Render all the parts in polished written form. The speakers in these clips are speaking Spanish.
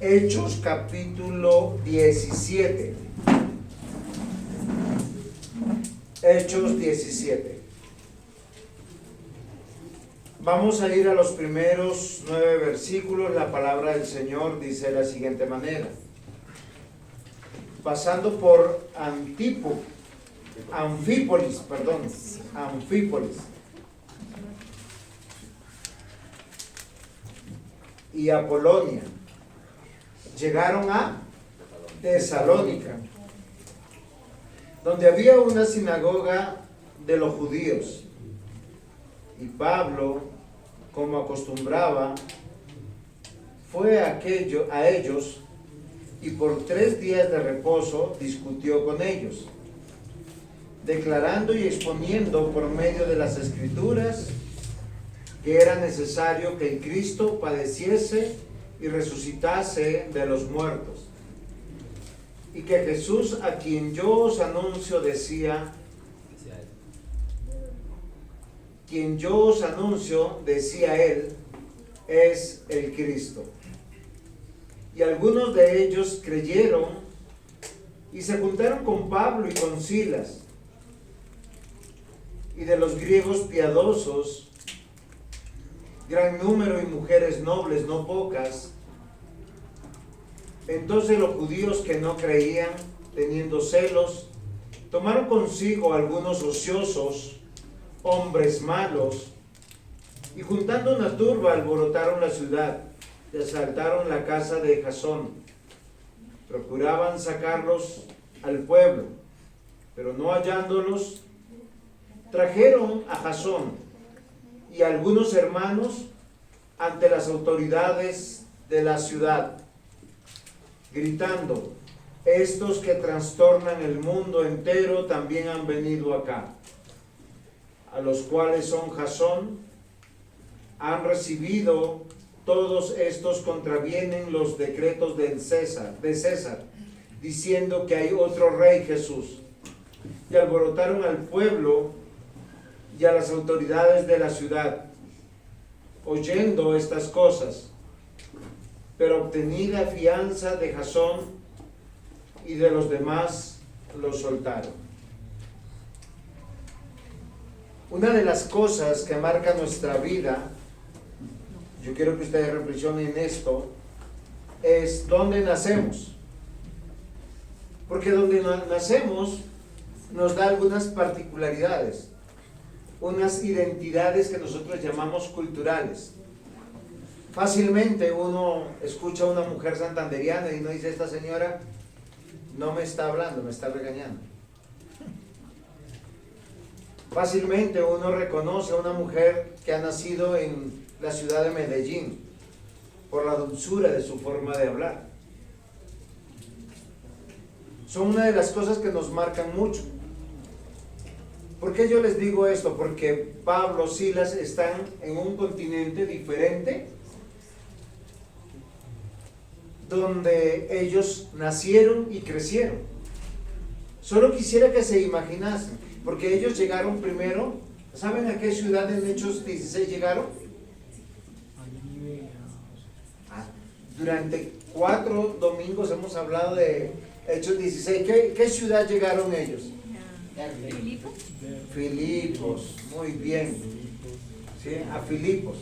Hechos capítulo 17. Hechos 17. Vamos a ir a los primeros 9 versículos. La palabra del Señor dice de la siguiente manera. Pasando por Anfípolis y Apolonia, llegaron a Tesalónica, donde había una sinagoga de los judíos. Y Pablo, como acostumbraba, fue a ellos y por 3 días de reposo discutió con ellos, declarando y exponiendo por medio de las Escrituras que era necesario que el Cristo padeciese y resucitase de los muertos, y que Jesús, a quien yo os anuncio, decía él, es el Cristo. Y algunos de ellos creyeron y se juntaron con Pablo y con Silas. Y de los griegos piadosos, gran número, y mujeres nobles, no pocas. Entonces los judíos que no creían, teniendo celos, tomaron consigo algunos ociosos, hombres malos, y juntando una turba alborotaron la ciudad y asaltaron la casa de Jasón. Procuraban sacarlos al pueblo, pero no hallándolos, trajeron a Jasón y a algunos hermanos ante las autoridades de la ciudad, gritando: estos que trastornan el mundo entero también han venido acá, a los cuales son Jasón, han recibido todos estos, contravienen los decretos de César, diciendo que hay otro rey, Jesús. Y alborotaron al pueblo y a las autoridades de la ciudad, oyendo estas cosas. Pero obtenida fianza de Jasón y de los demás, los soltaron. Una de las cosas que marca nuestra vida, yo quiero que ustedes reflexionen en esto, es dónde nacemos. Porque donde nacemos nos da algunas particularidades, unas identidades que nosotros llamamos culturales. Fácilmente uno escucha a una mujer santanderiana y no dice: esta señora no me está hablando, me está regañando. Fácilmente uno reconoce a una mujer que ha nacido en la ciudad de Medellín por la dulzura de su forma de hablar. Son una de las cosas que nos marcan mucho. ¿Por qué yo les digo esto? Porque Pablo, Silas están en un continente diferente, donde ellos nacieron y crecieron. Solo quisiera que se imaginasen, porque ellos llegaron primero. ¿Saben a qué ciudad en Hechos 16 llegaron? Durante 4 domingos hemos hablado de Hechos 16. ¿Qué ciudad llegaron ellos? Filipos, muy bien. ¿Sí? A Filipos.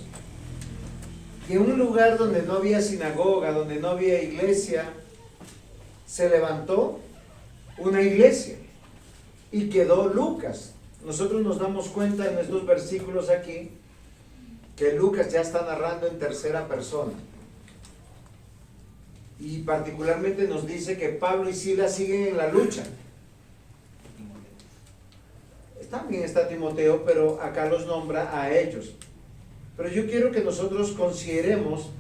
Y en un lugar donde no había sinagoga, donde no había iglesia, se levantó una iglesia y quedó Lucas. Nosotros nos damos cuenta en estos versículos aquí que Lucas ya está narrando en tercera persona. Y particularmente nos dice que Pablo y Silas siguen en la lucha. También está Timoteo, pero acá los nombra a ellos. Pero yo quiero que nosotros consideremos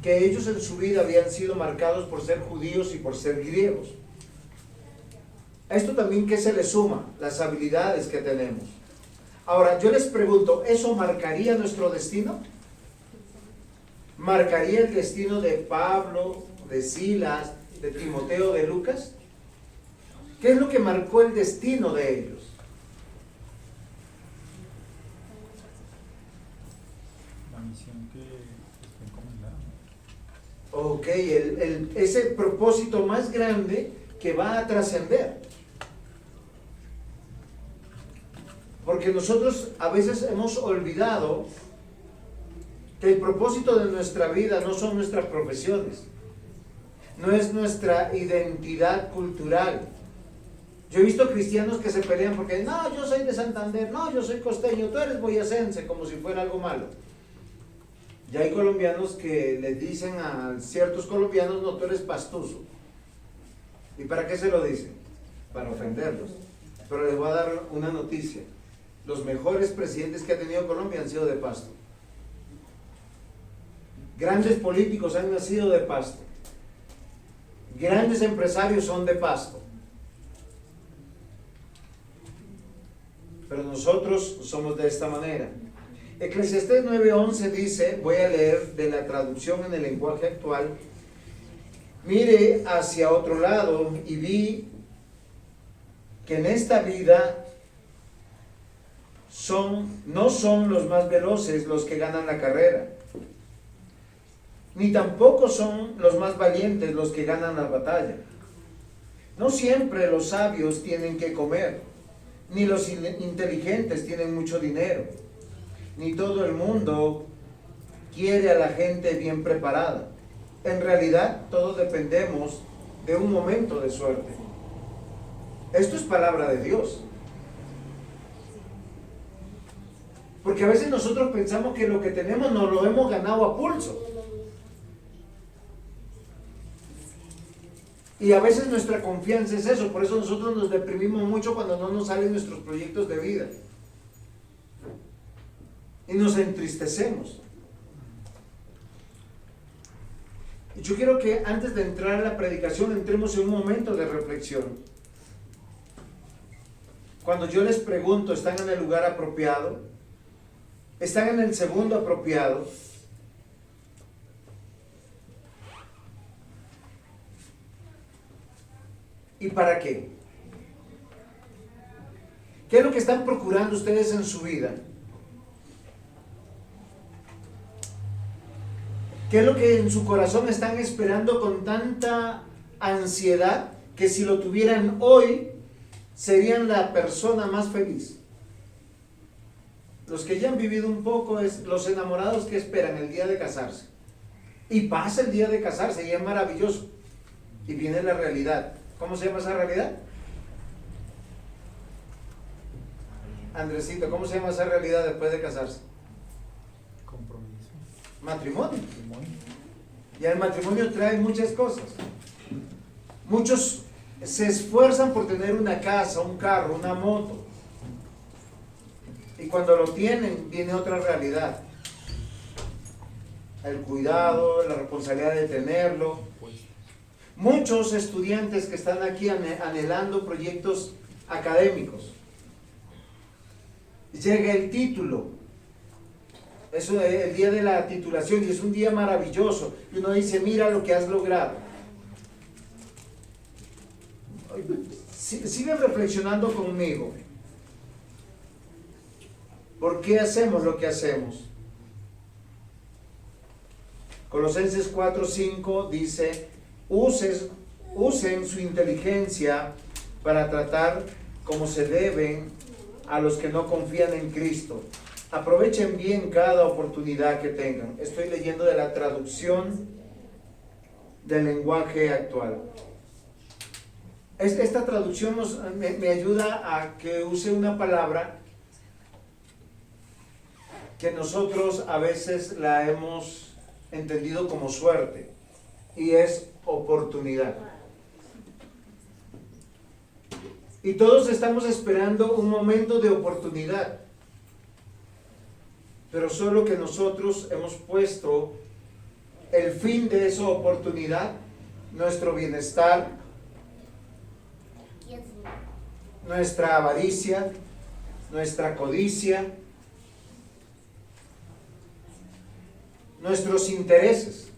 que ellos en su vida habían sido marcados por ser judíos y por ser griegos. A esto también, ¿qué se le suma? Las habilidades que tenemos. Ahora, yo les pregunto, ¿eso marcaría nuestro destino? ¿Marcaría el destino de Pablo, de Silas, de Timoteo, de Lucas? ¿Qué es lo que marcó el destino de ellos? La misión que está encomendada. Ok, ese propósito más grande que va a trascender. Porque nosotros a veces hemos olvidado que el propósito de nuestra vida no son nuestras profesiones, no es nuestra identidad cultural. Yo he visto cristianos que se pelean porque, no, yo soy de Santander, no, yo soy costeño, tú eres boyacense, como si fuera algo malo. Ya hay colombianos que les dicen a ciertos colombianos, no, tú eres pastuso. ¿Y para qué se lo dicen? Para ofenderlos. Pero les voy a dar una noticia. Los mejores presidentes que ha tenido Colombia han sido de Pasto. Grandes políticos han nacido de Pasto. Grandes empresarios son de Pasto. Pero nosotros somos de esta manera. Eclesiastés 9:11 dice, voy a leer de la traducción en el lenguaje actual: mire hacia otro lado y vi que en esta vida no son los más veloces los que ganan la carrera, ni tampoco son los más valientes los que ganan la batalla. No siempre los sabios tienen que comer, ni los inteligentes tienen mucho dinero, ni todo el mundo quiere a la gente bien preparada. En realidad, todos dependemos de un momento de suerte. Esto es palabra de Dios. Porque a veces nosotros pensamos que lo que tenemos nos lo hemos ganado a pulso. Y a veces nuestra confianza es eso, por eso nosotros nos deprimimos mucho cuando no nos salen nuestros proyectos de vida. Y nos entristecemos. Y yo quiero que antes de entrar a la predicación entremos en un momento de reflexión. Cuando yo les pregunto, ¿están en el lugar apropiado? ¿Están en el segundo apropiado? ¿Y para qué? ¿Qué es lo que están procurando ustedes en su vida? ¿Qué es lo que en su corazón están esperando con tanta ansiedad que si lo tuvieran hoy serían la persona más feliz? Los que ya han vivido un poco es los enamorados que esperan el día de casarse. Y pasa el día de casarse y es maravilloso. Y viene la realidad. ¿Cómo se llama esa realidad? Andresito, ¿cómo se llama esa realidad después de casarse? Compromiso. Matrimonio. Y el matrimonio trae muchas cosas. Muchos se esfuerzan por tener una casa, un carro, una moto. Y cuando lo tienen, viene otra realidad. El cuidado, la responsabilidad de tenerlo. Muchos estudiantes que están aquí anhelando proyectos académicos. Llega el título. Es el día de la titulación y es un día maravilloso. Y uno dice, mira lo que has logrado. Sigan reflexionando conmigo. ¿Por qué hacemos lo que hacemos? Colosenses 4:5 dice, usen su inteligencia para tratar como se deben a los que no confían en Cristo. Aprovechen bien cada oportunidad que tengan. Estoy leyendo de la traducción del lenguaje actual. Esta traducción me ayuda a que use una palabra que nosotros a veces la hemos entendido como suerte, y es oportunidad. Y todos estamos esperando un momento de oportunidad, pero solo que nosotros hemos puesto el fin de esa oportunidad, nuestro bienestar, nuestra avaricia, nuestra codicia, nuestros intereses.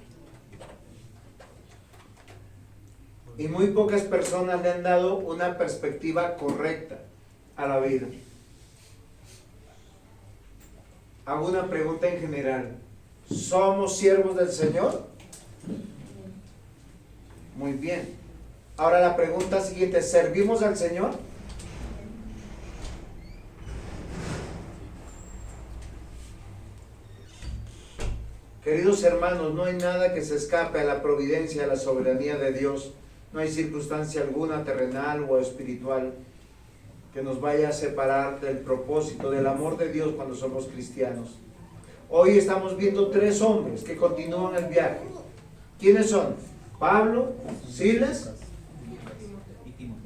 Y muy pocas personas le han dado una perspectiva correcta a la vida. Hago una pregunta en general. ¿Somos siervos del Señor? Muy bien. Ahora la pregunta siguiente, ¿servimos al Señor? Queridos hermanos, no hay nada que se escape a la providencia, a la soberanía de Dios. No hay circunstancia alguna terrenal o espiritual que nos vaya a separar del propósito, del amor de Dios cuando somos cristianos. Hoy estamos viendo 3 hombres que continúan el viaje. ¿Quiénes son? Pablo, Silas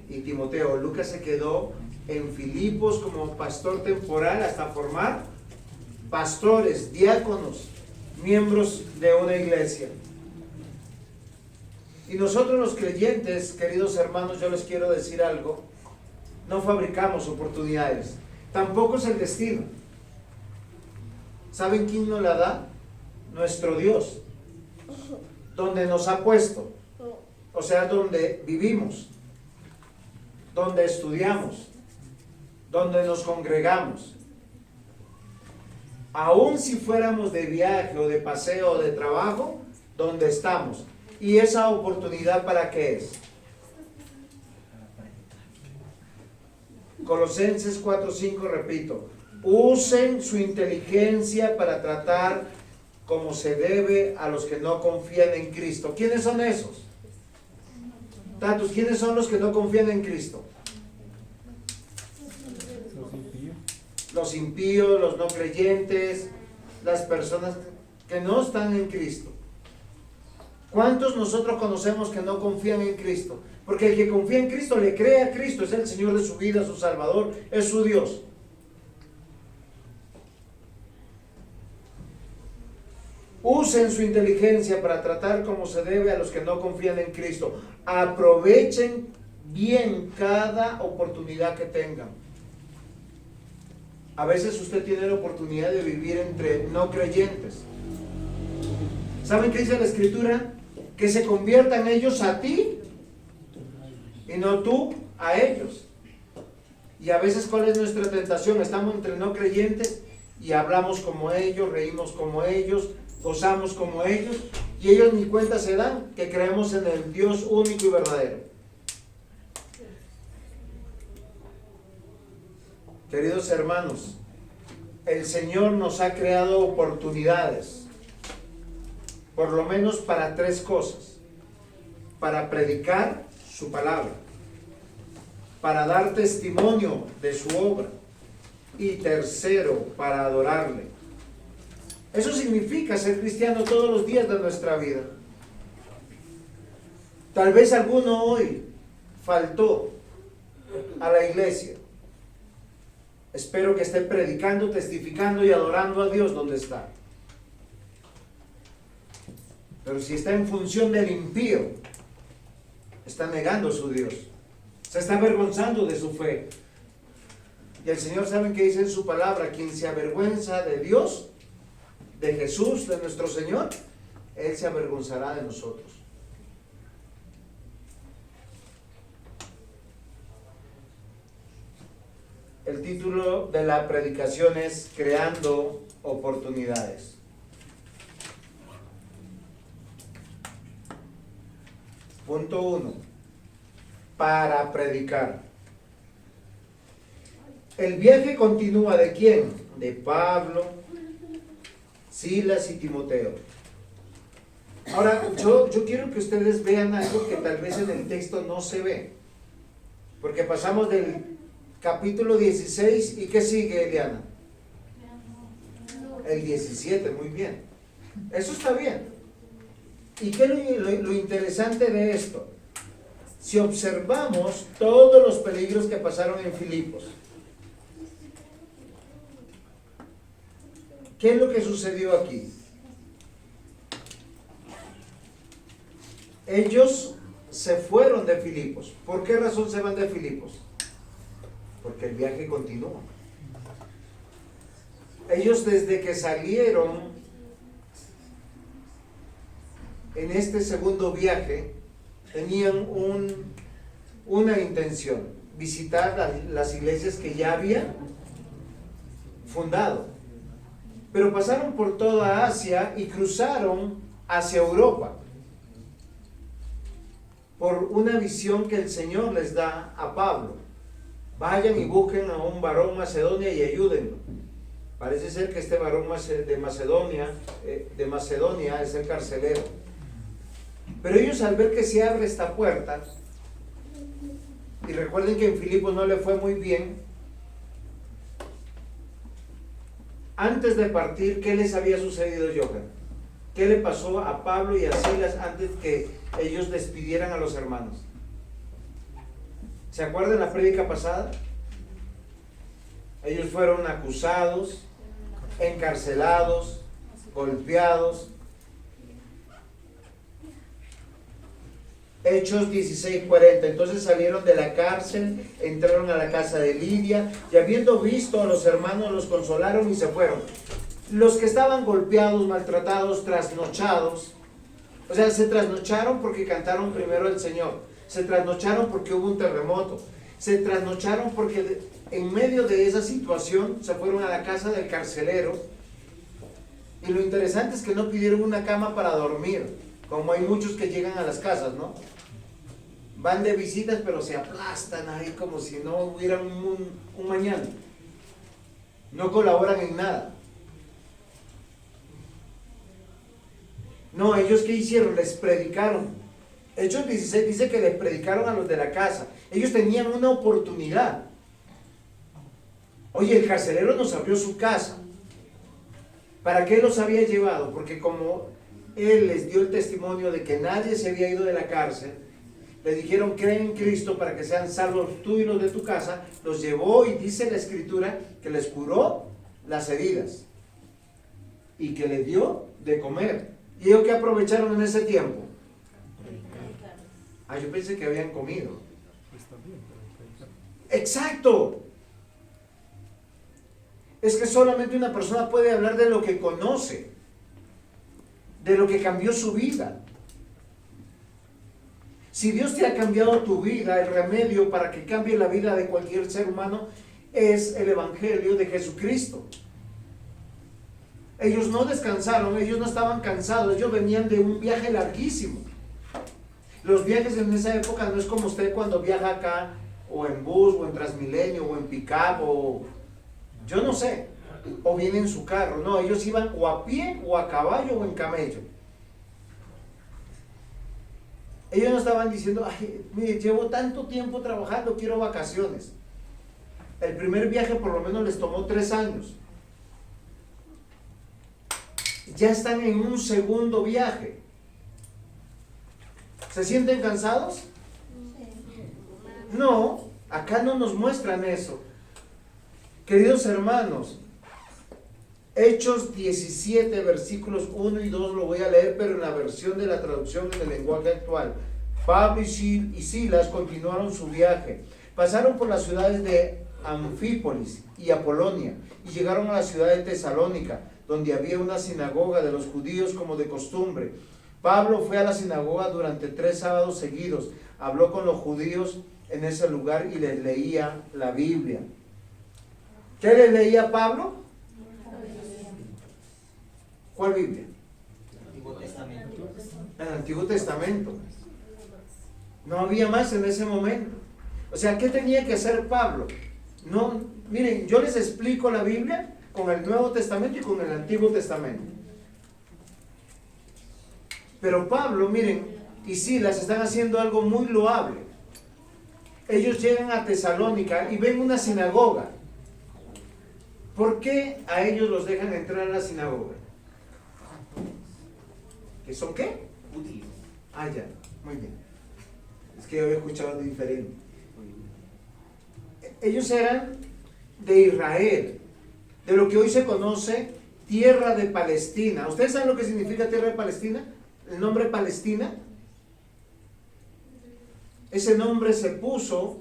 y Timoteo. Lucas se quedó en Filipos como pastor temporal hasta formar pastores, diáconos, miembros de una iglesia. Y nosotros los creyentes, queridos hermanos, yo les quiero decir algo, no fabricamos oportunidades, tampoco es el destino. ¿Saben quién nos la da? Nuestro Dios, donde nos ha puesto, o sea, donde vivimos, donde estudiamos, donde nos congregamos. Aun si fuéramos de viaje o de paseo o de trabajo, donde estamos. ¿Y esa oportunidad para qué es? Colosenses 4:5, repito, usen su inteligencia para tratar como se debe a los que no confían en Cristo. ¿Quiénes son esos? Tantos, ¿quiénes son los que no confían en Cristo? Los impíos, los no creyentes, las personas que no están en Cristo. ¿Cuántos nosotros conocemos que no confían en Cristo? Porque el que confía en Cristo le cree a Cristo, es el Señor de su vida, su Salvador, es su Dios. Usen su inteligencia para tratar como se debe a los que no confían en Cristo. Aprovechen bien cada oportunidad que tengan. A veces usted tiene la oportunidad de vivir entre no creyentes. ¿Saben qué dice la Escritura? Que se conviertan ellos a ti y no tú a ellos. Y a veces, ¿cuál es nuestra tentación? Estamos entre no creyentes y hablamos como ellos, reímos como ellos, gozamos como ellos, y ellos ni cuenta se dan que creemos en el Dios único y verdadero. Queridos hermanos, el Señor nos ha creado oportunidades, por lo menos para 3 cosas: para predicar su palabra, para dar testimonio de su obra, y tercero, para adorarle. Eso significa ser cristiano todos los días de nuestra vida. Tal vez alguno hoy faltó a la iglesia. Espero que esté predicando, testificando y adorando a Dios donde está. Pero si está en función del impío, está negando a su Dios, se está avergonzando de su fe. Y el Señor, ¿saben qué dice en su palabra? Quien se avergüenza de Dios, de Jesús, de nuestro Señor, Él se avergonzará de nosotros. El título de la predicación es Creando Oportunidades. Punto 1. Para predicar. El viaje continúa ¿de quién? De Pablo, Silas y Timoteo. Ahora, yo quiero que ustedes vean algo que tal vez en el texto no se ve. Porque pasamos del capítulo 16, ¿y qué sigue, Eliana? El 17, muy bien. Eso está bien. ¿Y qué es lo interesante de esto? Si observamos todos los peligros que pasaron en Filipos, ¿qué es lo que sucedió aquí? Ellos se fueron de Filipos. ¿Por qué razón se van de Filipos? Porque el viaje continúa. Ellos desde que salieron en este segundo viaje tenían una intención: visitar las iglesias que ya habían fundado. Pero pasaron por toda Asia y cruzaron hacia Europa. por una visión que el Señor les da a Pablo. Vayan y busquen a un varón Macedonia y ayúdenlo. Parece ser que este varón de Macedonia es el carcelero. Pero ellos, al ver que se abre esta puerta, y recuerden que en Filipos no le fue muy bien, antes de partir, ¿qué les había sucedido, Johan? ¿Qué le pasó a Pablo y a Silas antes que ellos despidieran a los hermanos? ¿Se acuerdan la prédica pasada? Ellos fueron acusados, encarcelados, golpeados. Hechos 16:40. Entonces salieron de la cárcel, entraron a la casa de Lidia, y habiendo visto a los hermanos, los consolaron y se fueron. Los que estaban golpeados, maltratados, trasnochados, o sea, se trasnocharon porque cantaron primero al Señor, se trasnocharon porque hubo un terremoto, se trasnocharon porque en medio de esa situación se fueron a la casa del carcelero. Y lo interesante es que no pidieron una cama para dormir, como hay muchos que llegan a las casas, ¿no? Van de visitas pero se aplastan ahí como si no hubiera un mañana. No colaboran en nada. No, ellos ¿qué hicieron? Les predicaron. Hechos 16 dice que les predicaron a los de la casa. Ellos tenían una oportunidad. Oye, el carcelero nos abrió su casa. ¿Para qué los había llevado? Porque como él les dio el testimonio de que nadie se había ido de la cárcel, les dijeron, creen en Cristo para que sean salvos tú y los de tu casa. Los llevó y dice la Escritura que les curó las heridas y que les dio de comer. ¿Y ellos qué aprovecharon en ese tiempo? Ah, yo pensé que habían comido. Exacto. Es que solamente una persona puede hablar de lo que conoce, de lo que cambió su vida. Si Dios te ha cambiado tu vida, el remedio para que cambie la vida de cualquier ser humano es el Evangelio de Jesucristo. Ellos no descansaron, ellos no estaban cansados, ellos venían de un viaje larguísimo. Los viajes en esa época no es como usted cuando viaja acá, o en bus, o en Transmilenio, o en pick-up, o yo no sé, o viene en su carro. No, ellos iban o a pie, o a caballo, o en camello. Ellos no estaban diciendo, ay, mire, llevo tanto tiempo trabajando, quiero vacaciones. El primer viaje por lo menos les tomó 3 años. Ya están en un segundo viaje. ¿Se sienten cansados? No, acá no nos muestran eso. Queridos hermanos, Hechos 17, versículos 1 y 2 lo voy a leer, pero en la versión de la traducción en el lenguaje actual. Pablo y Silas continuaron su viaje. Pasaron por las ciudades de Anfípolis y Apolonia y llegaron a la ciudad de Tesalónica, donde había una sinagoga de los judíos como de costumbre. Pablo fue a la sinagoga durante 3 sábados seguidos, habló con los judíos en ese lugar y les leía la Biblia. ¿Qué les leía Pablo? ¿Cuál Biblia? El Antiguo Testamento. El Antiguo Testamento. No había más en ese momento. O sea, ¿qué tenía que hacer Pablo? No, miren, yo les explico la Biblia con el Nuevo Testamento y con el Antiguo Testamento. Pero Pablo, miren, y Silas están haciendo algo muy loable. Ellos llegan a Tesalónica y ven una sinagoga. ¿Por qué a ellos los dejan entrar a la sinagoga? ¿Que son qué? Judíos. Ah, ya, muy bien. Es que yo había escuchado diferente. Ellos eran de Israel, de lo que hoy se conoce tierra de Palestina. ¿Ustedes saben lo que significa tierra de Palestina? El nombre Palestina. Ese nombre se puso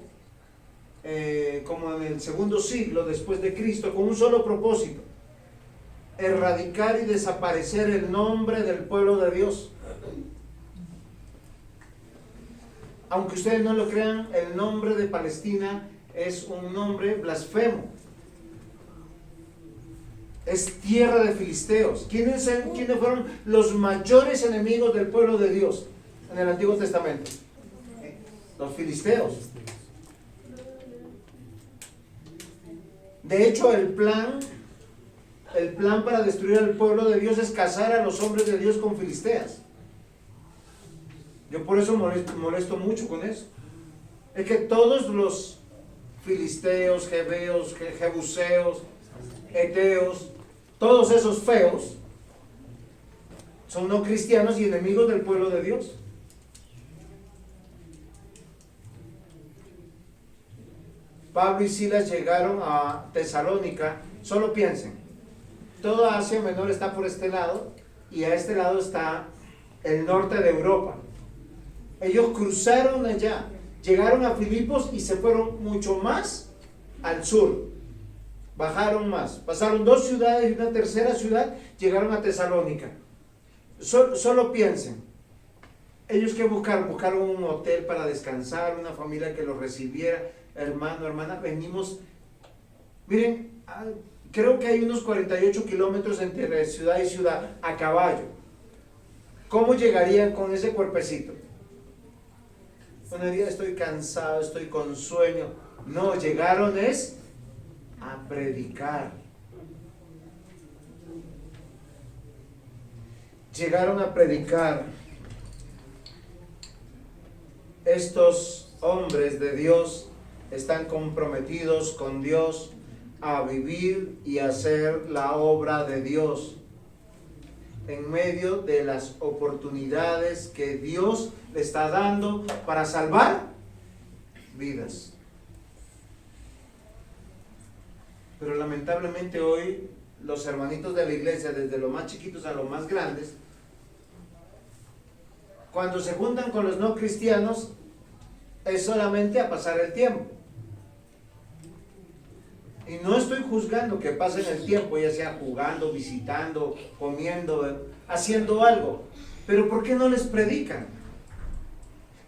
como en el 2.º siglo después de Cristo con un solo propósito: erradicar y desaparecer el nombre del pueblo de Dios. Aunque ustedes no lo crean, el nombre de Palestina es un nombre blasfemo. Es tierra de filisteos. ¿Quiénes fueron los mayores enemigos del pueblo de Dios en el Antiguo Testamento? Los filisteos. De hecho, el plan para destruir al pueblo de Dios es cazar a los hombres de Dios con filisteas. Yo por eso molesto mucho con eso. Es que todos los filisteos, jebeos, jebuseos, eteos, todos esos feos son no cristianos y enemigos del pueblo de Dios. Pablo y Silas llegaron a Tesalónica. Solo piensen, toda Asia Menor está por este lado y a este lado está el norte de Europa. Ellos cruzaron allá, llegaron a Filipos y se fueron mucho más al sur. Bajaron más, pasaron 2 ciudades y una tercera ciudad, llegaron a Tesalónica. Solo piensen, ellos que buscaron un hotel para descansar, una familia que los recibiera. Hermano, hermana, venimos, miren, creo que hay unos 48 kilómetros entre ciudad y ciudad a caballo. ¿Cómo llegarían con ese cuerpecito? Bueno, diría, estoy cansado, estoy con sueño. No, llegaron a predicar. Llegaron a predicar. Estos hombres de Dios están comprometidos con Dios a vivir y hacer la obra de Dios en medio de las oportunidades que Dios le está dando para salvar vidas. Pero lamentablemente hoy los hermanitos de la iglesia, desde los más chiquitos a los más grandes, cuando se juntan con los no cristianos, es solamente a pasar el tiempo. Y no estoy juzgando que pasen el tiempo, ya sea jugando, visitando, comiendo, haciendo algo. Pero ¿por qué no les predican?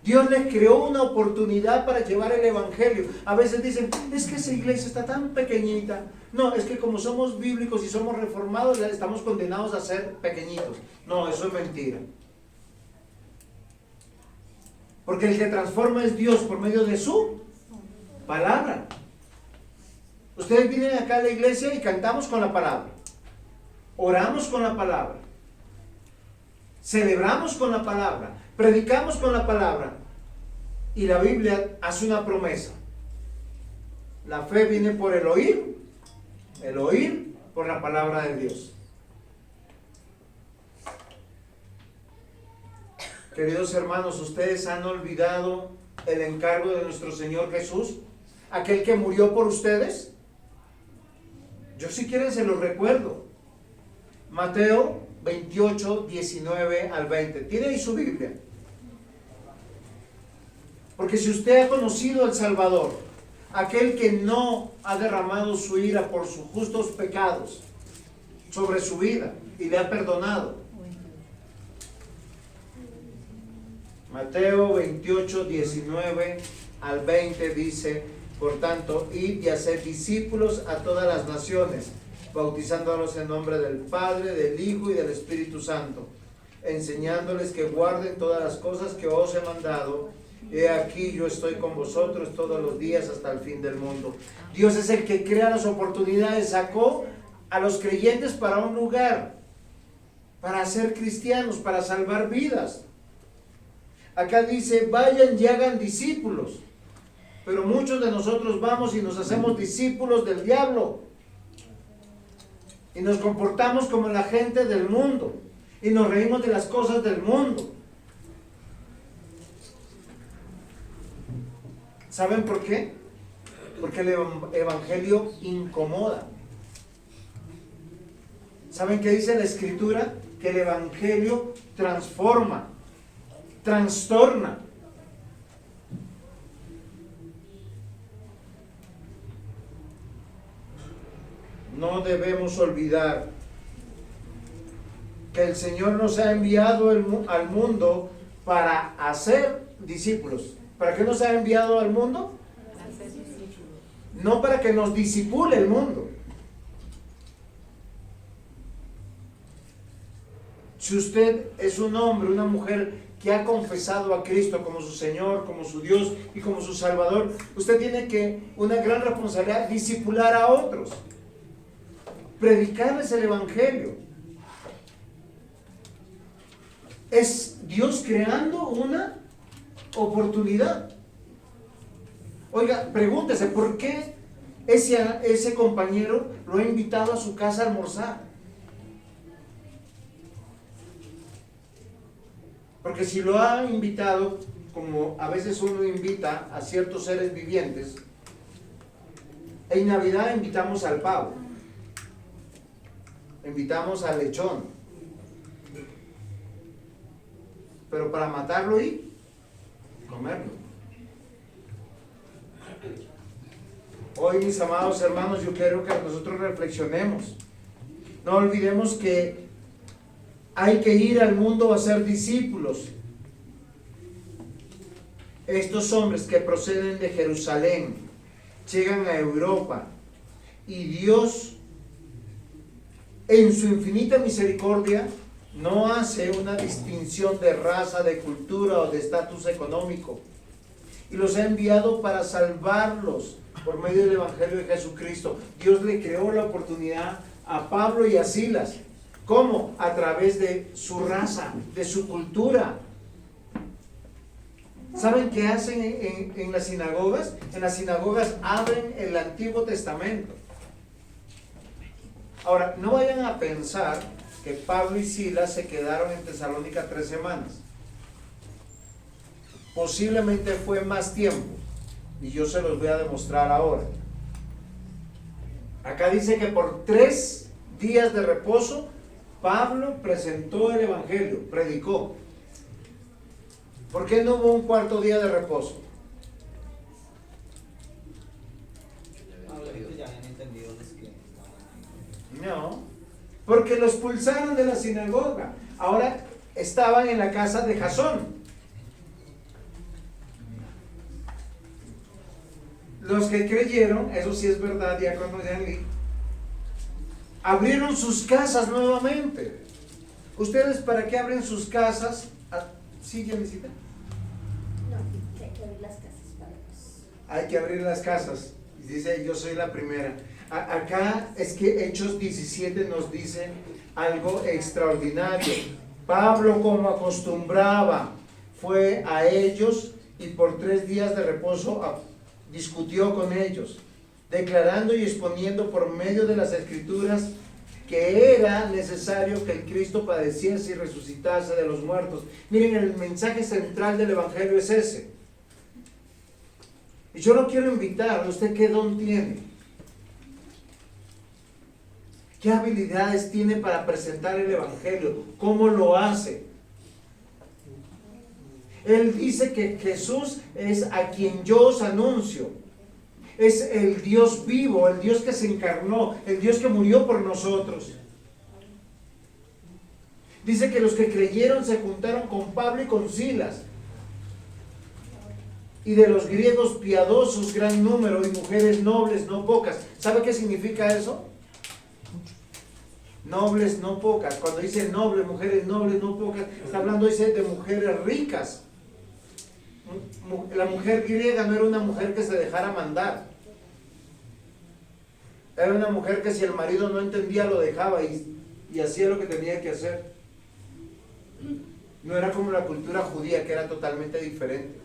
Dios les creó una oportunidad para llevar el evangelio. A veces dicen, es que esa iglesia está tan pequeñita. No, es que como somos bíblicos y somos reformados, estamos condenados a ser pequeñitos. No, eso es mentira. Porque el que transforma es Dios por medio de su palabra. Ustedes vienen acá a la iglesia y cantamos con la palabra, oramos con la palabra, celebramos con la palabra, predicamos con la palabra, y la Biblia hace una promesa. La fe viene por el oír por la palabra de Dios. Queridos hermanos, ¿ustedes han olvidado el encargo de nuestro Señor Jesús? Aquel que murió por ustedes. Yo si quieren se los recuerdo. Mateo 28, 19 al 20. ¿Tiene ahí su Biblia? Porque si usted ha conocido al Salvador, aquel que no ha derramado su ira por sus justos pecados sobre su vida y le ha perdonado. Mateo 28, 19 al 20 dice: por tanto, id y haced discípulos a todas las naciones, bautizándolos en nombre del Padre, del Hijo y del Espíritu Santo, enseñándoles que guarden todas las cosas que os he mandado. He aquí, yo estoy con vosotros todos los días hasta el fin del mundo. Dios es el que crea las oportunidades, sacó a los creyentes para un lugar, para ser cristianos, para salvar vidas. Acá dice, vayan y hagan discípulos. Pero muchos de nosotros vamos y nos hacemos discípulos del diablo. Y nos comportamos como la gente del mundo. Y nos reímos de las cosas del mundo. ¿Saben por qué? Porque el evangelio incomoda. ¿Saben qué dice la Escritura? Que el evangelio transforma, trastorna. No debemos olvidar que el Señor nos ha enviado al mundo para hacer discípulos. ¿Para qué nos ha enviado al mundo? No para que nos disipule el mundo. Si usted es un hombre, una mujer que ha confesado a Cristo como su Señor, como su Dios y como su Salvador, usted tiene que, una gran responsabilidad, discipular a otros, predicarles el Evangelio. Es Dios creando una oportunidad. Oiga, pregúntese, ¿por qué ese compañero lo ha invitado a su casa a almorzar? Porque si lo ha invitado, como a veces uno invita a ciertos seres vivientes, en Navidad invitamos al pavo, invitamos al lechón, pero para matarlo y comerlo. Hoy, mis amados hermanos, yo quiero que nosotros reflexionemos. No olvidemos que hay que ir al mundo a ser discípulos. Estos hombres que proceden de Jerusalén llegan a Europa y Dios, en su infinita misericordia, no hace una distinción de raza, de cultura o de estatus económico, y los ha enviado para salvarlos por medio del Evangelio de Jesucristo. Dios le creó la oportunidad a Pablo y a Silas. ¿Cómo? A través de su raza, de su cultura. ¿Saben qué hacen en las sinagogas? En las sinagogas abren el Antiguo Testamento. Ahora, no vayan a pensar que Pablo y Silas se quedaron en Tesalónica 3 semanas. Posiblemente fue más tiempo, y yo se los voy a demostrar ahora. Acá dice que por 3 días de reposo Pablo presentó el Evangelio, predicó. ¿Por qué no hubo un 4.º día de reposo? Ya habían entendido los que estaban aquí. No, porque los expulsaron de la sinagoga. Ahora estaban en la casa de Jasón. Los que creyeron, eso sí es verdad, diácono Yanli, abrieron sus casas nuevamente. ¿Ustedes para qué abren sus casas? ¿Sí, Janisita? No, hay que abrir las casas para los... Hay que abrir las casas. Dice, yo soy la primera. Acá es que Hechos 17 nos dice algo extraordinario. Pablo, como acostumbraba, fue a ellos y por 3 días de reposo discutió con ellos, declarando y exponiendo por medio de las Escrituras que era necesario que el Cristo padeciese y resucitase de los muertos. Miren, el mensaje central del Evangelio es ese. Y yo lo quiero invitar, ¿usted qué don tiene? ¿Qué habilidades tiene para presentar el Evangelio? ¿Cómo lo hace? Él dice que Jesús es a quien yo os anuncio. Es el Dios vivo, el Dios que se encarnó, el Dios que murió por nosotros. Dice que los que creyeron se juntaron con Pablo y con Silas. Y de los griegos piadosos gran número y mujeres nobles no pocas. ¿Sabe qué significa eso? Nobles no pocas. Cuando dice nobles, mujeres nobles no pocas, está hablando, dice, de mujeres ricas. La mujer griega no era una mujer que se dejara mandar. Era una mujer que si el marido no entendía lo dejaba y hacía lo que tenía que hacer. No era como la cultura judía, que era totalmente diferente.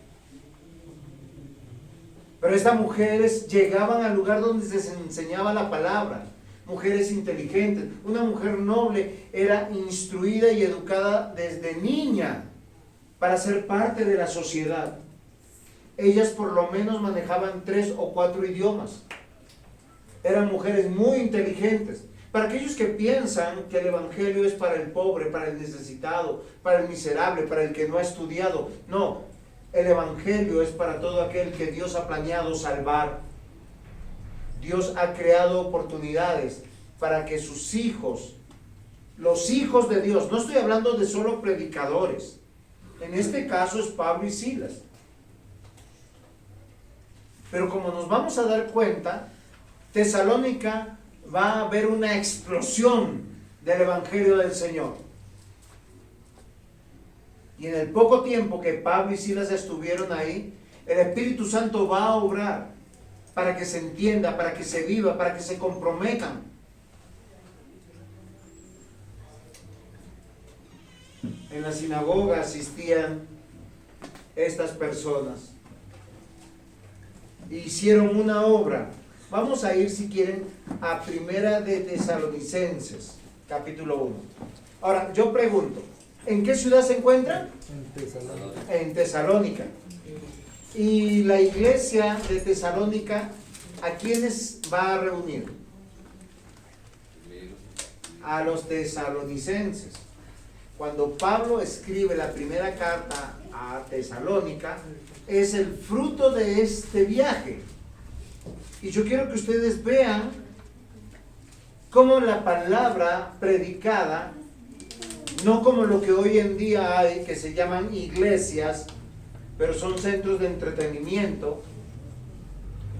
Pero estas mujeres llegaban al lugar donde se enseñaba la palabra. Mujeres inteligentes. Una mujer noble era instruida y educada desde niña para ser parte de la sociedad. Ellas por lo menos manejaban 3 o 4 idiomas. Eran mujeres muy inteligentes. Para aquellos que piensan que el Evangelio es para el pobre, para el necesitado, para el miserable, para el que no ha estudiado. No, el Evangelio es para todo aquel que Dios ha planeado salvar. Dios ha creado oportunidades para que sus hijos, los hijos de Dios, no estoy hablando de solo predicadores, en este caso es Pablo y Silas. Pero como nos vamos a dar cuenta, Tesalónica va a haber una explosión del Evangelio del Señor. Y en el poco tiempo que Pablo y Silas estuvieron ahí, el Espíritu Santo va a obrar para que se entienda, para que se viva, para que se comprometan. En la sinagoga asistían estas personas. Hicieron una obra. Vamos a ir, si quieren, a Primera de Tesalonicenses, capítulo 1. Ahora, yo pregunto, ¿en qué ciudad se encuentran? En Tesalónica. En Tesalónica. Y la iglesia de Tesalónica, ¿a quiénes va a reunir? A los tesalonicenses. Cuando Pablo escribe la primera carta a Tesalónica, es el fruto de este viaje. Y yo quiero que ustedes vean cómo la palabra predicada, no como lo que hoy en día hay, que se llaman iglesias, pero son centros de entretenimiento,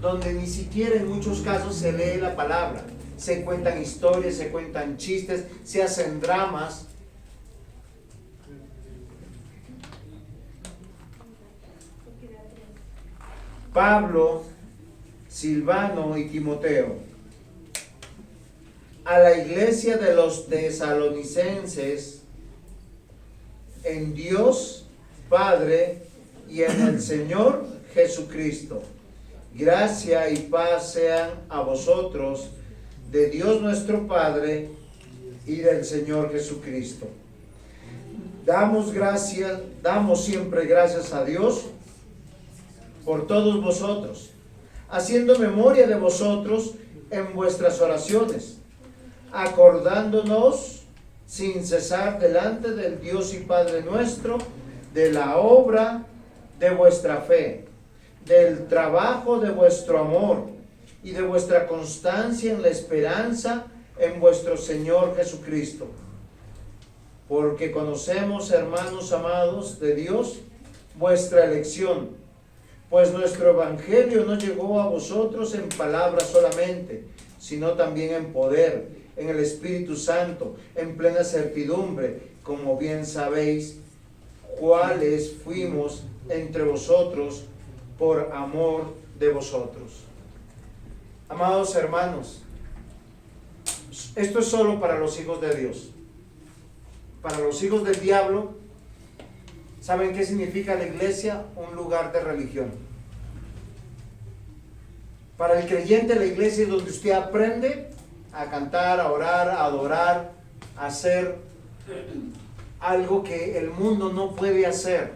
donde ni siquiera en muchos casos se lee la palabra. Se cuentan historias, se cuentan chistes, se hacen dramas. Pablo, Silvano y Timoteo, a la iglesia de los tesalonicenses, en Dios Padre y en el Señor Jesucristo. Gracia y paz sean a vosotros, de Dios nuestro Padre y del Señor Jesucristo. Damos siempre gracias a Dios por todos vosotros, haciendo memoria de vosotros en vuestras oraciones, acordándonos sin cesar delante del Dios y Padre nuestro, de la obra de vuestra fe, del trabajo de vuestro amor y de vuestra constancia en la esperanza en vuestro Señor Jesucristo. Porque conocemos, hermanos amados de Dios, vuestra elección, pues nuestro evangelio no llegó a vosotros en palabras solamente, sino también en poder, en el Espíritu Santo, en plena certidumbre, como bien sabéis, cuáles fuimos entre vosotros por amor de vosotros. Amados hermanos, esto es solo para los hijos de Dios. Para los hijos del diablo, ¿saben qué significa la iglesia? Un lugar de religión. Para el creyente, la iglesia es donde usted aprende a cantar, a orar, a adorar, a hacer algo que el mundo no puede hacer.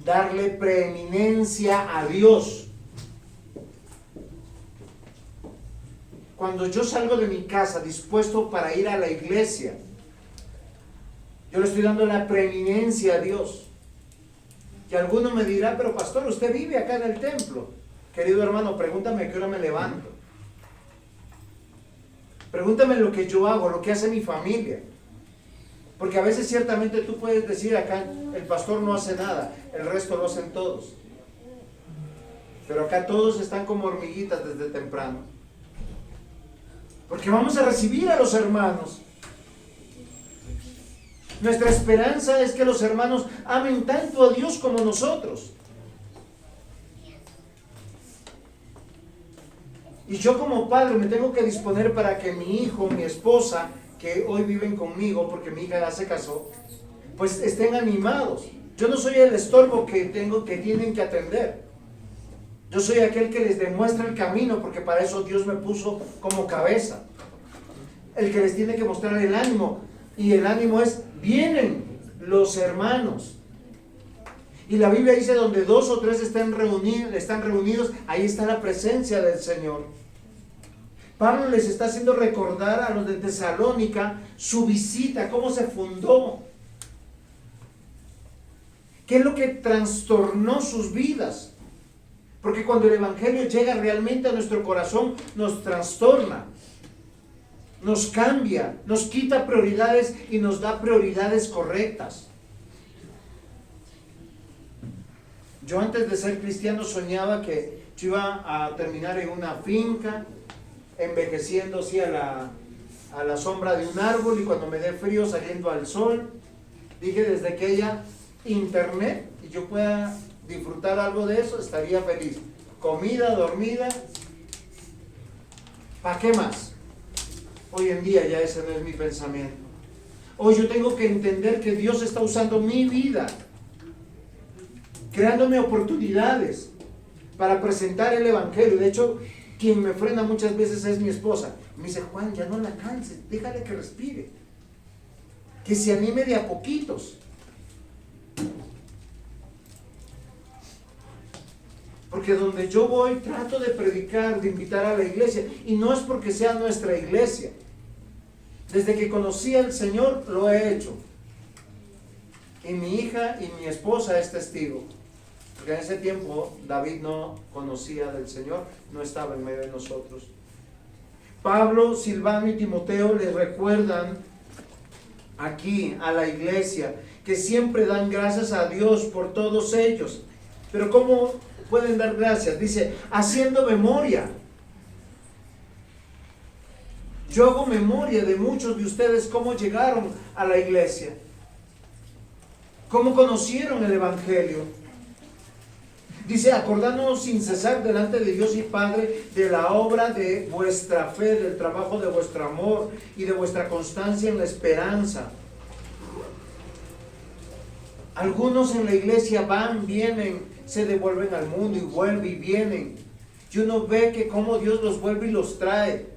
Darle preeminencia a Dios. Cuando yo salgo de mi casa dispuesto para ir a la iglesia, yo le estoy dando la preeminencia a Dios. Y alguno me dirá, pero pastor, usted vive acá en el templo. Querido hermano, pregúntame a qué hora me levanto. Pregúntame lo que yo hago, lo que hace mi familia. Porque a veces ciertamente tú puedes decir acá, el pastor no hace nada, el resto lo hacen todos. Pero acá todos están como hormiguitas desde temprano. Porque vamos a recibir a los hermanos. Nuestra esperanza es que los hermanos amen tanto a Dios como nosotros. Y yo como padre me tengo que disponer para que mi hijo, mi esposa, que hoy viven conmigo porque mi hija ya se casó, pues estén animados. Yo no soy el estorbo que tienen que atender. Yo soy aquel que les demuestra el camino, porque para eso Dios me puso como cabeza. El que les tiene que mostrar el ánimo. Y el ánimo es, vienen los hermanos. Y la Biblia dice, donde 2 o 3 están reunidos, ahí está la presencia del Señor. Pablo les está haciendo recordar a los de Tesalónica su visita, cómo se fundó. ¿Qué es lo que trastornó sus vidas? Porque cuando el Evangelio llega realmente a nuestro corazón, nos trastorna, nos cambia, nos quita prioridades y nos da prioridades correctas. Yo antes de ser cristiano soñaba que yo iba a terminar en una finca, envejeciendo así a la sombra de un árbol, y cuando me dé frío saliendo al sol, Dije, desde que haya internet y yo pueda disfrutar algo de eso, estaría feliz. Comida, dormida, ¿para qué más? Hoy en día ya ese no es mi pensamiento. Hoy yo tengo que entender que Dios está usando mi vida, creándome oportunidades para presentar el Evangelio. De hecho, quien me frena muchas veces es mi esposa. Me dice, Juan, ya no la canses, déjale que respire, que se anime de a poquitos. Porque donde yo voy trato de predicar, de invitar a la iglesia, y no es porque sea nuestra iglesia. Desde que conocí al Señor lo he hecho. Y mi hija y mi esposa es testigo. Porque en ese tiempo David no conocía del Señor, no estaba en medio de nosotros. Pablo, Silvano y Timoteo les recuerdan aquí a la iglesia que siempre dan gracias a Dios por todos ellos. Pero ¿cómo pueden dar gracias? Dice, haciendo memoria. Yo hago memoria de muchos de ustedes cómo llegaron a la iglesia, cómo conocieron el Evangelio. Dice, acordándonos sin cesar delante de Dios y Padre de la obra de vuestra fe, del trabajo de vuestro amor y de vuestra constancia en la esperanza. Algunos en la iglesia van, vienen, se devuelven al mundo y vuelven y vienen. Y uno ve que cómo Dios los vuelve y los trae.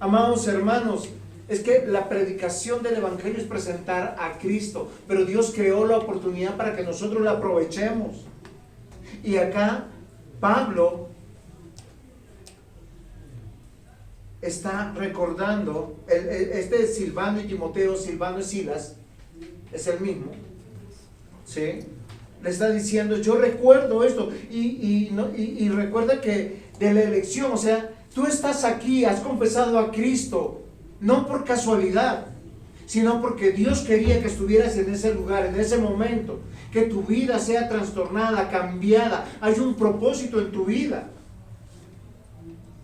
Amados hermanos, es que la predicación del Evangelio es presentar a Cristo, pero Dios creó la oportunidad para que nosotros la aprovechemos. Y acá Pablo está recordando, este es Silvano y Timoteo, Silvano y Silas, es el mismo, ¿sí? Le está diciendo, yo recuerdo esto, y recuerda que de la elección, o sea, tú estás aquí, has confesado a Cristo, no por casualidad, sino porque Dios quería que estuvieras en ese lugar, en ese momento, que tu vida sea trastornada, cambiada. Hay un propósito en tu vida.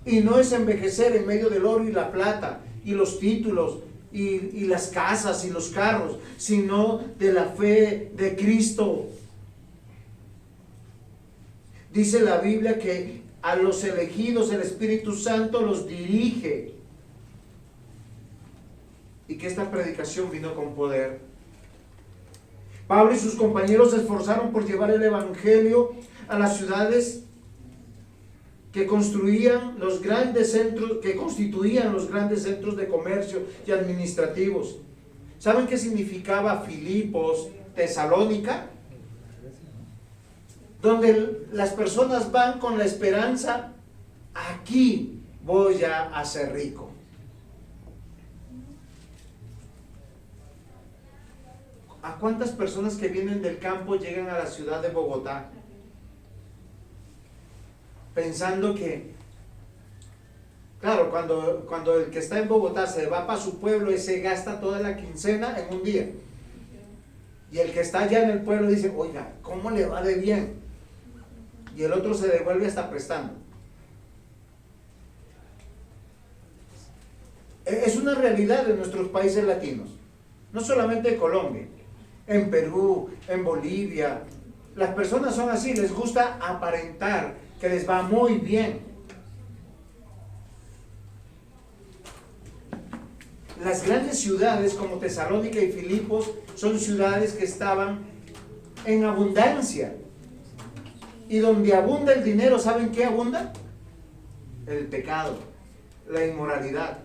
Y no es envejecer en medio del oro y la plata, y los títulos, y las casas y los carros, sino de la fe de Cristo. Dice la Biblia que a los elegidos el Espíritu Santo los dirige. Y que esta predicación vino con poder. Pablo y sus compañeros se esforzaron por llevar el Evangelio a las ciudades que construían los grandes centros, que constituían los grandes centros de comercio y administrativos. ¿Saben qué significaba Filipos, Tesalónica? Donde las personas van con la esperanza, aquí voy a ser rico. ¿A cuántas personas que vienen del campo llegan a la ciudad de Bogotá? Pensando que, claro, cuando el que está en Bogotá se va para su pueblo y se gasta toda la quincena en un día. Y el que está allá en el pueblo dice, oiga, ¿cómo le va de bien? Y el otro se devuelve hasta prestando. Es una realidad de nuestros países latinos, no solamente en Colombia. En Perú, en Bolivia, las personas son así, les gusta aparentar que les va muy bien. Las grandes ciudades como Tesalónica y Filipos son ciudades que estaban en abundancia. Y donde abunda el dinero, ¿saben qué abunda? El pecado, la inmoralidad.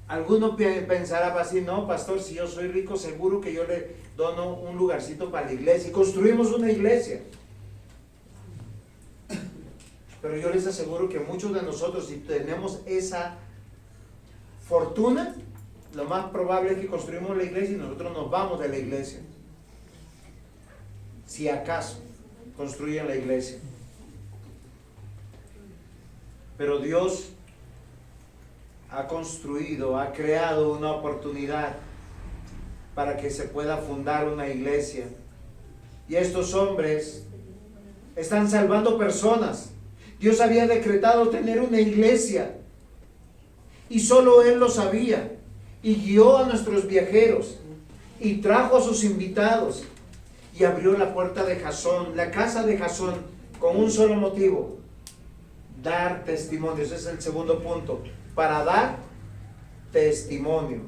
Alguno pensará así, no, pastor, si yo soy rico, seguro que yo le dono un lugarcito para la iglesia y construimos una iglesia. Pero yo les aseguro que muchos de nosotros, si tenemos esa fortuna, lo más probable es que construimos la iglesia y nosotros nos vamos de la iglesia. Si acaso construyen la iglesia. Pero Dios ha construido, ha creado una oportunidad para que se pueda fundar una iglesia. Y estos hombres están salvando personas. Dios había decretado tener una iglesia y solo Él lo sabía. y guió a nuestros viajeros y trajo a sus invitados y abrió la puerta de Jasón, la casa de Jasón, con un solo motivo: dar testimonio. Ese es el segundo punto, para dar testimonio,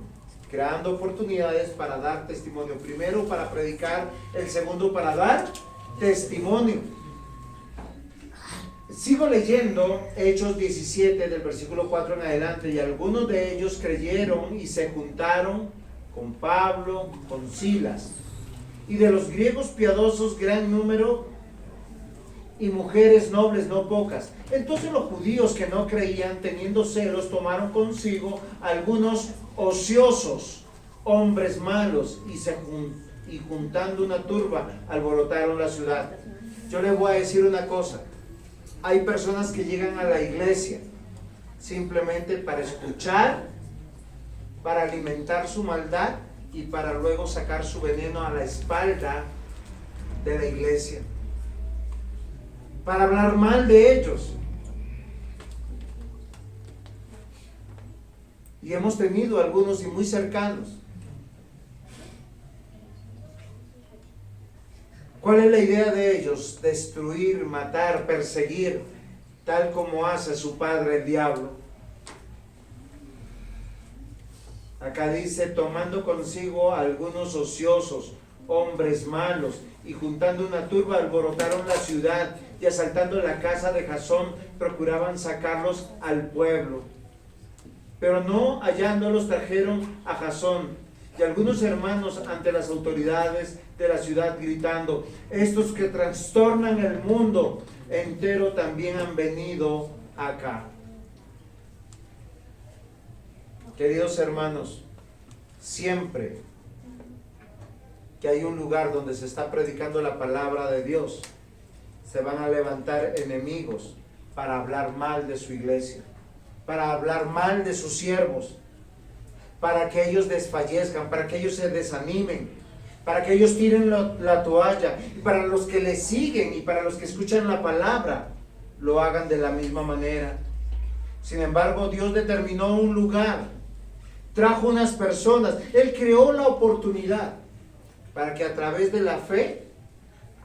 creando oportunidades para dar testimonio. Primero para predicar, el segundo para dar testimonio. Sigo leyendo Hechos 17 del versículo 4 en adelante, y algunos de ellos creyeron y se juntaron con Pablo, con Silas, y de los griegos piadosos gran número, y mujeres nobles no pocas. Entonces los judíos que no creían, teniendo celos, tomaron consigo algunos ociosos, hombres malos, y juntando una turba, alborotaron la ciudad. Yo les voy a decir una cosa: hay personas que llegan a la iglesia simplemente para escuchar, para alimentar su maldad y para luego sacar su veneno a la espalda de la iglesia, para hablar mal de ellos. Y hemos tenido algunos y muy cercanos. ¿Cuál es la idea de ellos? Destruir, matar, perseguir, tal como hace su padre el diablo. Acá dice: tomando consigo a algunos ociosos, hombres malos, y juntando una turba, alborotaron la ciudad, y asaltando la casa de Jasón, procuraban sacarlos al pueblo. Pero no hallándolos, trajeron a Jasón y algunos hermanos ante las autoridades de la ciudad, gritando: estos que trastornan el mundo entero también han venido acá. Queridos hermanos, siempre que hay un lugar donde se está predicando la palabra de Dios, se van a levantar enemigos para hablar mal de su iglesia, para hablar mal de sus siervos, para que ellos desfallezcan, para que ellos se desanimen, para que ellos tiren la toalla, y para los que le siguen y para los que escuchan la palabra, lo hagan de la misma manera. Sin embargo, Dios determinó un lugar, trajo unas personas, Él creó la oportunidad para que a través de la fe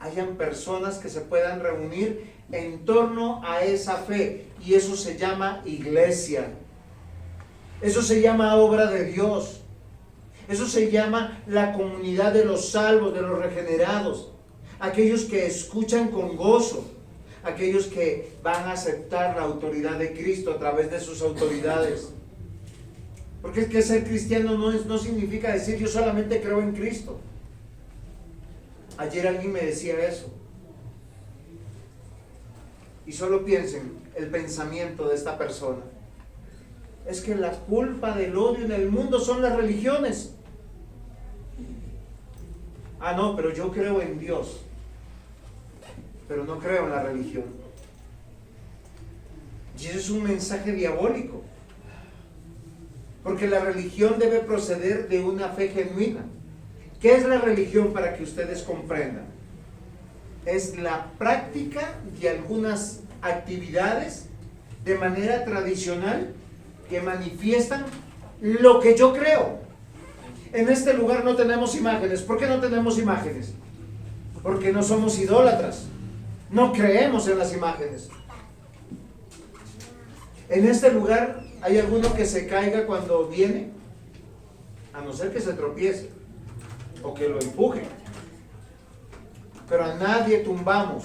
hayan personas que se puedan reunir en torno a esa fe, y eso se llama iglesia. Eso se llama obra de Dios. Eso se llama la comunidad de los salvos, de los regenerados. Aquellos que escuchan con gozo. Aquellos que van a aceptar la autoridad de Cristo a través de sus autoridades. Porque es que ser cristiano no significa decir yo solamente creo en Cristo. Ayer alguien me decía eso. Y solo piensen el pensamiento de esta persona: es que la culpa del odio en el mundo son las religiones. Ah, no, pero yo creo en Dios, pero no creo en la religión. Y eso es un mensaje diabólico, porque la religión debe proceder de una fe genuina. ¿Qué es la religión, para que ustedes comprendan? Es la práctica de algunas actividades de manera tradicional que manifiestan lo que yo creo. En este lugar no tenemos imágenes. ¿Por qué no tenemos imágenes? Porque no somos idólatras. No creemos en las imágenes. En este lugar, ¿hay alguno que se caiga cuando viene? A no ser que se tropiece o que lo empuje. Pero a nadie tumbamos.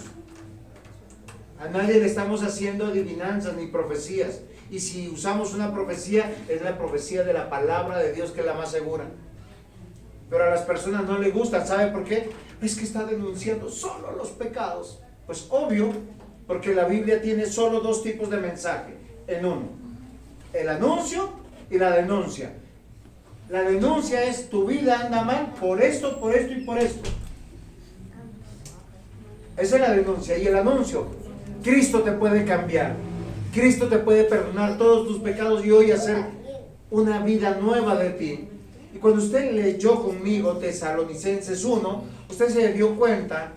A nadie le estamos haciendo adivinanzas ni profecías. Y si usamos una profecía, es la profecía de la palabra de Dios, que es la más segura. Pero a las personas no les gusta. ¿Sabe por qué? Es que está denunciando solo los pecados. Pues obvio, porque la Biblia tiene solo dos tipos de mensaje en uno: el anuncio y la denuncia. La denuncia es: tu vida anda mal por esto y por esto. Esa es la denuncia. Y el anuncio: Cristo te puede cambiar. Cristo te puede perdonar todos tus pecados y hoy hacer una vida nueva de ti. Y cuando usted leyó conmigo Tesalonicenses 1, usted se dio cuenta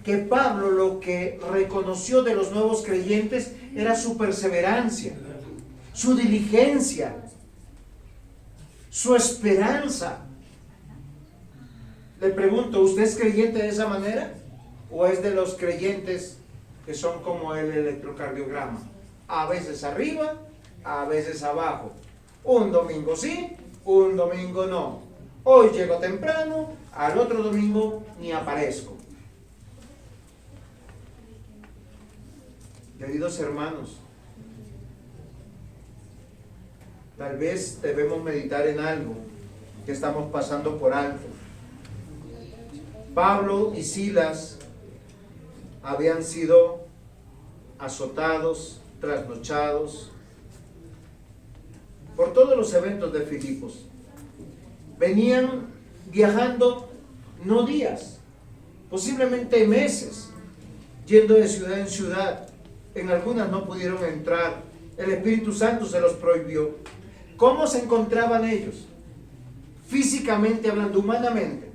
que Pablo lo que reconoció de los nuevos creyentes era su perseverancia, su diligencia. su esperanza. Le pregunto, ¿usted es creyente de esa manera? ¿O es de los creyentes que son como el electrocardiograma? A veces arriba, a veces abajo. Un domingo sí, un domingo no. Hoy llego temprano, al otro domingo ni aparezco. Queridos hermanos, tal vez debemos meditar en algo que estamos pasando por alto. Pablo y Silas habían sido azotados, trasnochados por todos los eventos de Filipos. Venían viajando no días, posiblemente meses, yendo de ciudad en ciudad. En algunas no pudieron entrar, el Espíritu Santo se los prohibió. ¿Cómo se encontraban ellos? Físicamente hablando, humanamente.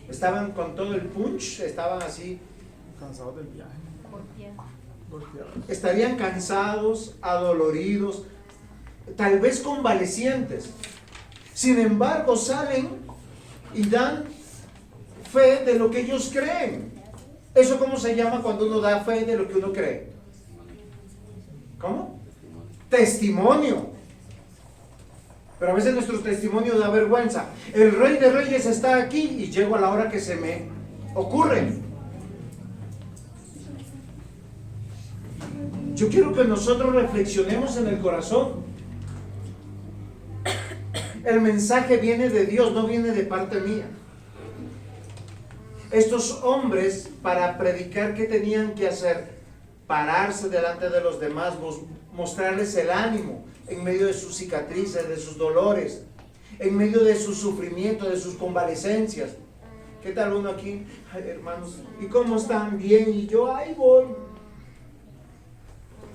Estaban con todo el punch, estaban así. Cansados del viaje. Golpeados. Estarían cansados, adoloridos, tal vez convalecientes. Sin embargo, salen y dan fe de lo que ellos creen. ¿Eso cómo se llama cuando uno da fe de lo que uno cree? ¿Cómo? Testimonio. Pero a veces nuestro testimonio da vergüenza. El Rey de Reyes está aquí y llego a la hora que se me ocurre. Yo quiero que nosotros reflexionemos en el corazón. El mensaje viene de Dios, no viene de parte mía. Estos hombres, para predicar, ¿qué tenían que hacer? Pararse delante de los demás, mostrarles el ánimo en medio de sus cicatrices, de sus dolores, en medio de su sufrimiento, de sus convalecencias. ¿Qué tal uno aquí? Ay, hermanos, ¿y cómo están? Bien, y yo, ahí voy.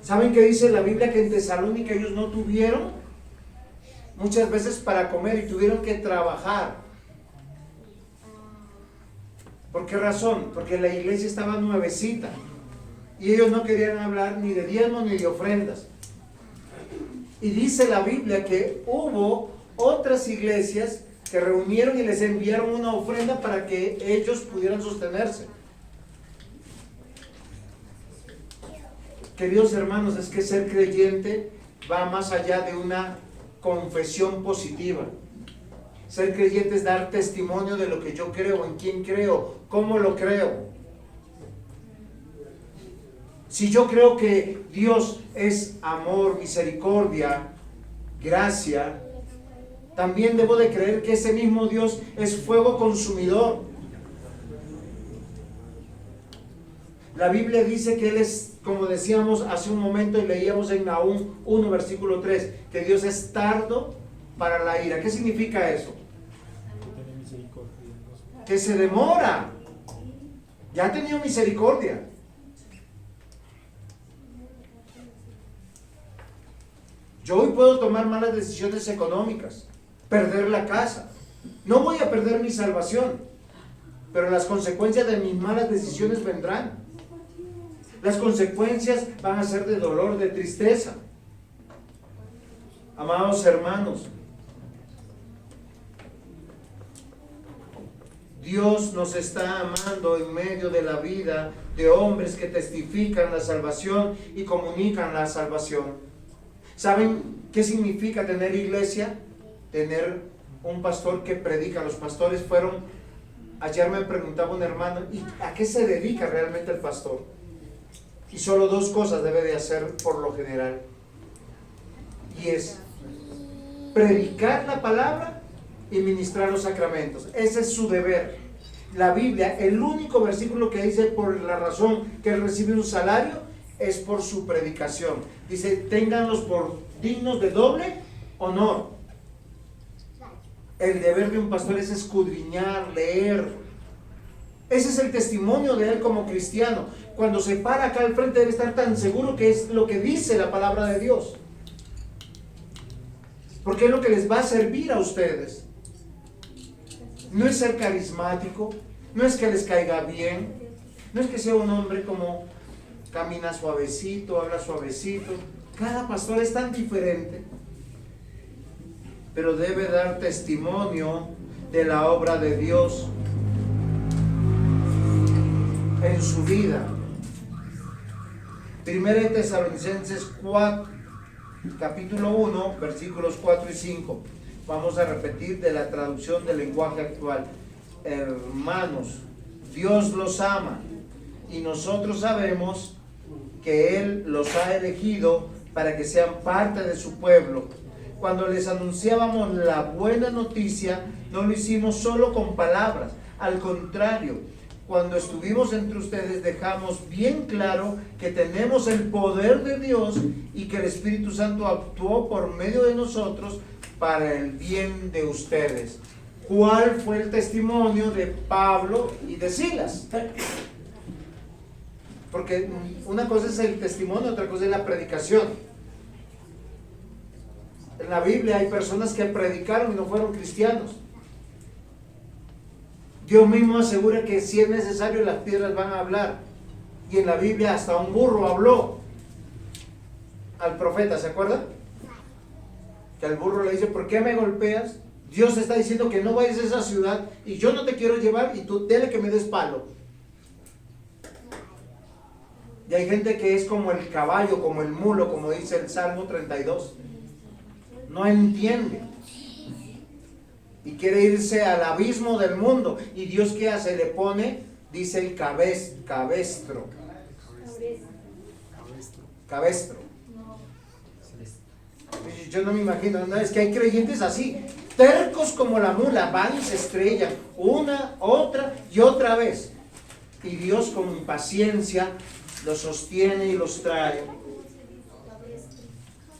¿Saben qué dice la Biblia? Que en Tesalónica ellos no tuvieron muchas veces para comer y tuvieron que trabajar. ¿Por qué razón? Porque la iglesia estaba nuevecita y ellos no querían hablar ni de diezmos ni de ofrendas. Y dice la Biblia que hubo otras iglesias que reunieron y les enviaron una ofrenda para que ellos pudieran sostenerse. Queridos hermanos, es que ser creyente va más allá de una confesión positiva. Ser creyente es dar testimonio de lo que yo creo, en quién creo, cómo lo creo. Si yo creo que Dios es amor, misericordia, gracia, también debo de creer que ese mismo Dios es fuego consumidor. La Biblia dice que Él es, como decíamos hace un momento y leíamos en Nahum 1, versículo 3, que Dios es tardo para la ira. ¿Qué significa eso? Que se demora. Ya ha tenido misericordia. Yo hoy puedo tomar malas decisiones económicas, perder la casa. No voy a perder mi salvación, pero las consecuencias de mis malas decisiones vendrán. Las consecuencias van a ser de dolor, de tristeza. Amados hermanos, Dios nos está amando en medio de la vida de hombres que testifican la salvación y comunican la salvación. ¿Saben qué significa tener iglesia? Tener un pastor que predica. Los pastores fueron, ayer me preguntaba un hermano, ¿y a qué se dedica realmente el pastor? Y solo dos cosas debe de hacer por lo general. Y es predicar la palabra y ministrar los sacramentos. Ese es su deber. La Biblia, el único versículo que dice por la razón que él recibe un salario es por su predicación. Dice, ténganlos por dignos de doble honor. El deber de un pastor es escudriñar, leer. Ese es el testimonio de él como cristiano. Cuando se para acá al frente debe estar tan seguro que es lo que dice la palabra de Dios. Porque es lo que les va a servir a ustedes. No es ser carismático, no es que les caiga bien, no es que sea un hombre como camina suavecito, habla suavecito. Cada pastor es tan diferente. pero debe dar testimonio de la obra de Dios en su vida. Primera de Tesalonicenses 4, capítulo 1, versículos 4 y 5. Vamos a repetir de la traducción del lenguaje actual. Hermanos, Dios los ama y nosotros sabemos que Él los ha elegido para que sean parte de su pueblo. Cuando les anunciábamos la buena noticia, no lo hicimos solo con palabras. Al contrario, cuando estuvimos entre ustedes dejamos bien claro que tenemos el poder de Dios y que el Espíritu Santo actuó por medio de nosotros para el bien de ustedes. ¿Cuál fue el testimonio de Pablo y de Silas? Porque una cosa es el testimonio, otra cosa es la predicación. En la Biblia hay personas que predicaron y no fueron cristianos. Dios mismo asegura que si es necesario las piedras van a hablar. Y en la Biblia hasta un burro habló al profeta, ¿se acuerdan? Que al burro le dice, ¿por qué me golpeas? Dios está diciendo que no vayas a esa ciudad y yo no te quiero llevar y tú dele que me des palo. Y hay gente que es como el caballo, como el mulo, como dice el Salmo 32. No entiende. Y quiere irse al abismo del mundo. ¿Y Dios qué hace? Le pone, dice el cabestro. Yo no me imagino, no, es que hay creyentes así, tercos como la mula, van y se estrellan una, otra y otra vez. Y Dios con paciencia los sostiene y los trae.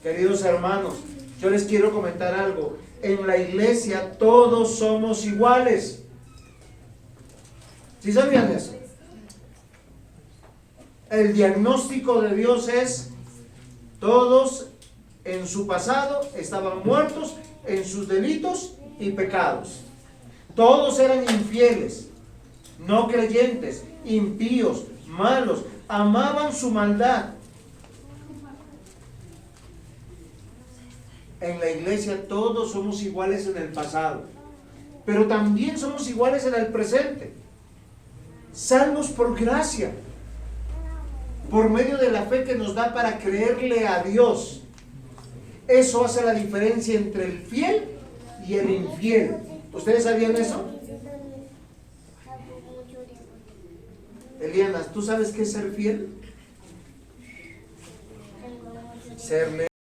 Queridos hermanos, yo les quiero comentar algo. En la iglesia todos somos iguales. ¿Sí sabían eso? El diagnóstico de Dios es: todos en su pasado estaban muertos en sus delitos y pecados. Todos eran infieles, no creyentes, impíos, malos, amaban su maldad. En la iglesia todos somos iguales en el pasado, pero también somos iguales en el presente. Salvos por gracia, por medio de la fe que nos da para creerle a Dios. Eso hace la diferencia entre el fiel y el infiel. ¿Ustedes sabían eso? Eliana, ¿tú sabes qué es ser fiel? Ser